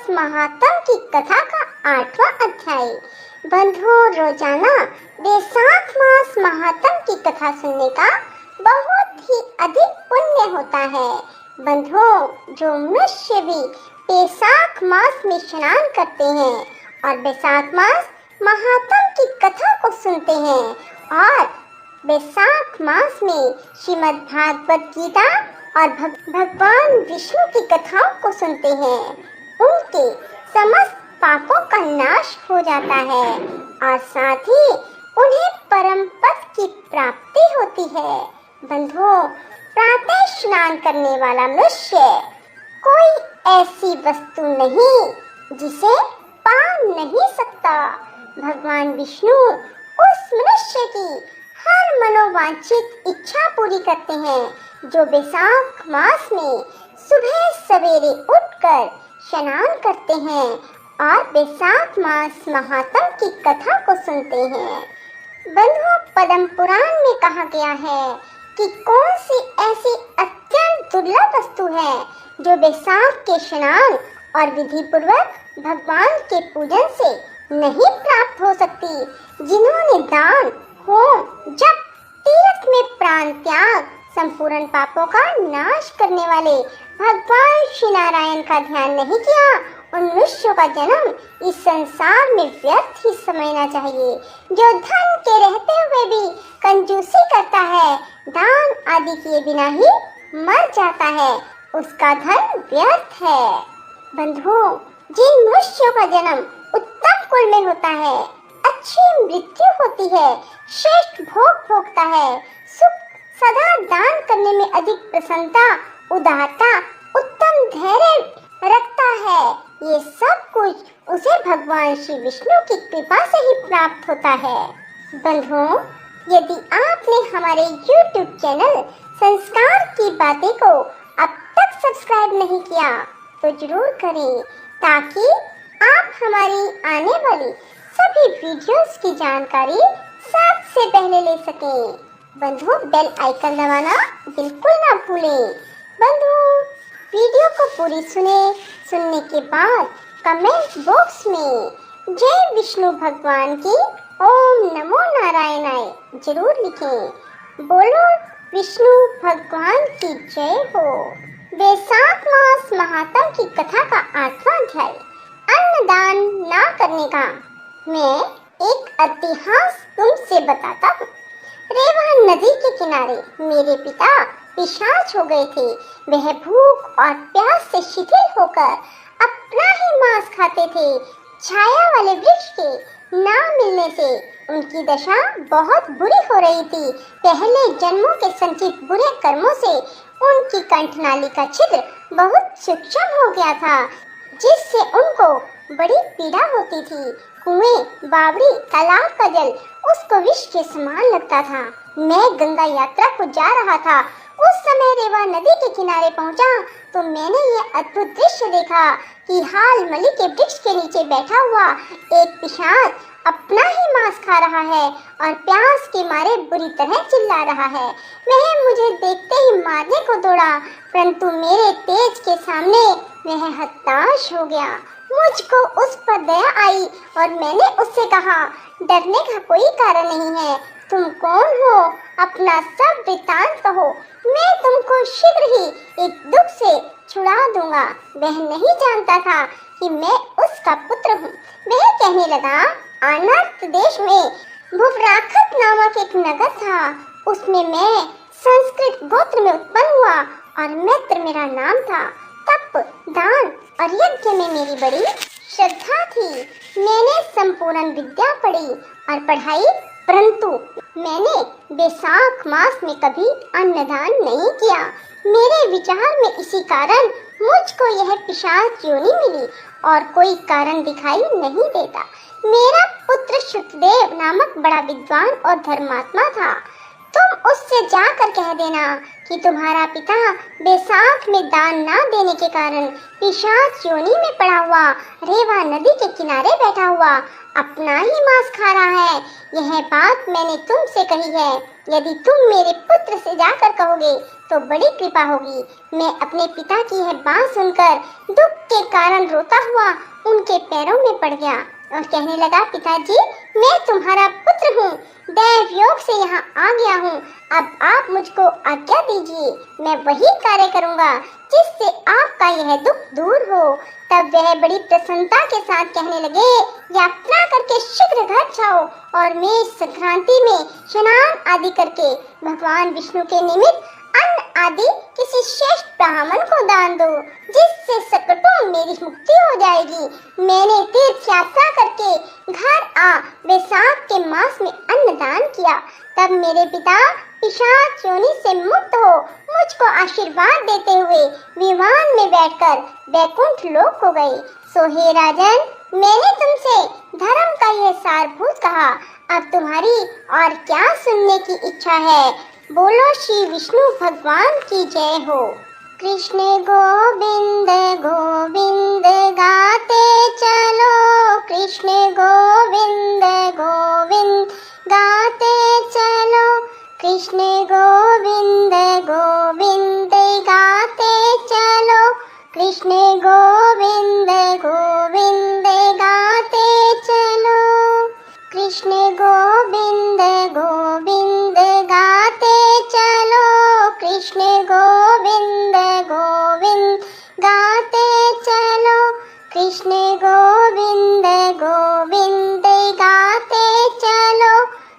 महात्म की कथा का 8वां अध्याय। बंधुओं, रोजाना वैशाख मास महात्म की कथा सुनने का बहुत ही अधिक पुण्य होता है। बंधुओं, जो मनुष्य भी वैशाख मास में स्नान करते हैं और वैशाख मास महात्म की कथा को सुनते हैं और वैशाख मास में श्रीमद् भागवत गीता और भगवान विष्णु की कथाओं को सुनते हैं, उनके समस्त पापों का नाश हो जाता है और साथ ही उन्हें परम पद की प्राप्ति होती है। बंधुओं, प्रातः स्नान करने वाला मनुष्य कोई ऐसी वस्तु नहीं जिसे पा नहीं सकता। भगवान विष्णु उस मनुष्य की हर मनोवांछित इच्छा पूरी करते हैं जो वैशाख मास में सुबह सवेरे उठकर स्नान करते हैं और वैशाख मास महात्म की कथा को सुनते हैं। बंधुओं, पद्म पुराण में कहा गया है कि कौन सी ऐसी अत्यंत दुर्लभ वस्तु है जो वैशाख के स्नान और विधि पूर्वक भगवान के पूजन से नहीं प्राप्त हो सकती। जिन्होंने दान, होम, जप, तीर्थ में प्राण त्याग, संपूर्ण पापों का नाश करने वाले भगवान श्री नारायण का ध्यान नहीं किया, उन मनुष्यों का जन्म इस संसार में व्यर्थ ही समझना चाहिए। जो धन के रहते हुए भी कंजूसी करता है, दान आदि किए बिना ही मर जाता है, उसका धन व्यर्थ है। बंधुओं, जिन मनुष्यों का जन्म उत्तम कुल में होता है, अच्छी मृत्यु होती है, श्रेष्ठ भोग भोगता है, सुख सदा दान करने में अधिक प्रसन्नता, उदारता, उत्तम धैर्य रखता है, ये सब कुछ उसे भगवान श्री विष्णु की कृपा से ही प्राप्त होता है। बंधुओं, यदि आपने हमारे YouTube चैनल संस्कार की बातें को अब तक सब्सक्राइब नहीं किया तो जरूर करें, ताकि आप हमारी आने वाली सभी वीडियोस की जानकारी सबसे पहले ले सकें। बंधुओं, बेल आइकन दबाना बिल्कुल ना भूलें। बंधुओं, वीडियो को पूरी सुनने के बाद कमेंट बॉक्स में जय विष्णु भगवान की ओम नमो नारायणाय जरूर लिखें। बोलो विष्णु भगवान की जय हो। वैशाख मास महात्म की कथा का 8वां अध्याय, अन्नदान ना करने का। मैं एक इतिहास तुमसे बताता हूँ। रेवा नदी के किनारे मेरे पिता पिशाच हो गए थे। वह भूख और प्यास से शिथिल होकर अपना ही मांस खाते थे। छाया वाले वृक्ष के ना मिलने से उनकी दशा बहुत बुरी हो रही थी। पहले जन्मों के संचित बुरे कर्मों से उनकी कंठनाली का छिद्र बहुत सूक्ष्म हो गया था, जिससे उनको बड़ी पीड़ा होती थी। कुएं, बावड़ी, तालाब का जल उसको विष के समान लगता था। मैं गंगा यात्रा को जा रहा था। उस समय रेवा नदी के किनारे पहुंचा तो मैंने ये अद्भुत दृश्य देखा कि हाल मली के वृक्ष के नीचे बैठा हुआ एक पिशाच अपना ही मांस खा रहा है और प्यास के मारे बुरी तरह चिल्ला रहा है। वह मुझे देखते ही मारने को दौड़ा, परंतु मेरे तेज के सामने वह हताश हो गया। मुझको उस पर दया आई और मैंने उससे कहा, डरने का कोई कारण नहीं है। तुम कौन हो? अपना सब वृत्तांत कहो। मैं तुमको शीघ्र ही एक दुख से छुड़ा दूंगा। वह नहीं जानता था कि मैं उसका पुत्र हूँ। वह कहने लगा, अनर्त देश में भुवराखत नामक एक नगर था। उसमें मैं संस्कृत गोत्र में उत्पन्न हुआ और मित्र मेरा नाम था। तप, दान और यज्ञ में मेरी बड़ी श्रद्धा थी। मैंने संपूर्ण विद्या पढ़ी और पढ़ाई, परंतु मैंने वैशाख मास में कभी अन्नदान नहीं किया। मेरे विचार में इसी कारण मुझको यह पिशाच योनि मिली और कोई कारण दिखाई नहीं देता। मेरा पुत्र शुक्रदेव नामक बड़ा विद्वान और धर्मात्मा था। तुम उससे जाकर कह देना कि तुम्हारा पिता वैशाख में दान ना देने के कारण पिशाच योनि में पड़ा हुआ रेवा नदी के किनारे बैठा हुआ अपना ही मांस खा रहा है। यह बात मैंने तुमसे कही है, यदि तुम मेरे पुत्र से जाकर कहोगे तो बड़ी कृपा होगी। मैं अपने पिता की यह बात सुनकर दुख के कारण रोता हुआ उनके पैरों में पड़ गया और कहने लगा, पिताजी, मैं तुम्हारा पुत्र हूँ, दैव योग से यहाँ आ गया हूँ। अब आप मुझको आज्ञा दीजिए, मैं वही कार्य करूँगा जिससे आपका यह दुख दूर हो। तब वह बड़ी प्रसन्नता के साथ कहने लगे, यात्रा करके शीघ्र घर जाओ और मेष संक्रांति में स्नान आदि करके भगवान विष्णु के निमित्त अन्न आदि किसी श्रेष्ठ ब्राह्मण को दान दो, जिससे सकटों मेरी मुक्ति हो जाएगी। मैंने तीर्थ यात्रा करके घर आ वैशाख के मास में अन्न दान किया। तब मेरे पिता पिशाच योनि से मुक्त हो मुझको आशीर्वाद देते हुए विमान में बैठकर वैकुंठ लोक को गए। सो हे राजन, मैंने तुमसे धर्म का यह सारभूत कहा। अब तुम्हारी और क्या सुनने की इच्छा है? बोलो श्री विष्णु भगवान की जय हो। कृष्ण गोविंद गोविंद गाते चलो, कृष्ण गोविंद गोविंद गाते चलो, कृष्ण गोविंद गोविंद गाते चलो, कृष्ण गोविंद गोविंद गाते चलो, कृष्ण गोविंद गोविंद गाते चलो, कृष्ण गोविंद गोविंद गाते चलो, कृष्ण गोविंद गोविंद गाते चलो,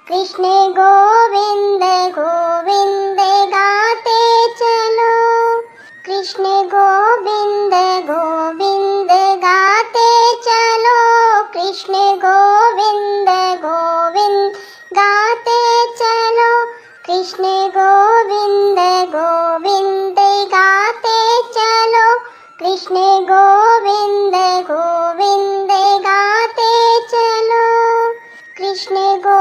कृष्ण गोविंद गोविंद गाते चलो, कृष्ण गोविंद गोविंद गाते चलो, कृष्ण गोविंद गोविंद गाते चलो, कृष्ण गोविंद गोविंद गाते चलो, कृष्ण गोविंद गोविंद गाते चलो, कृष्ण गो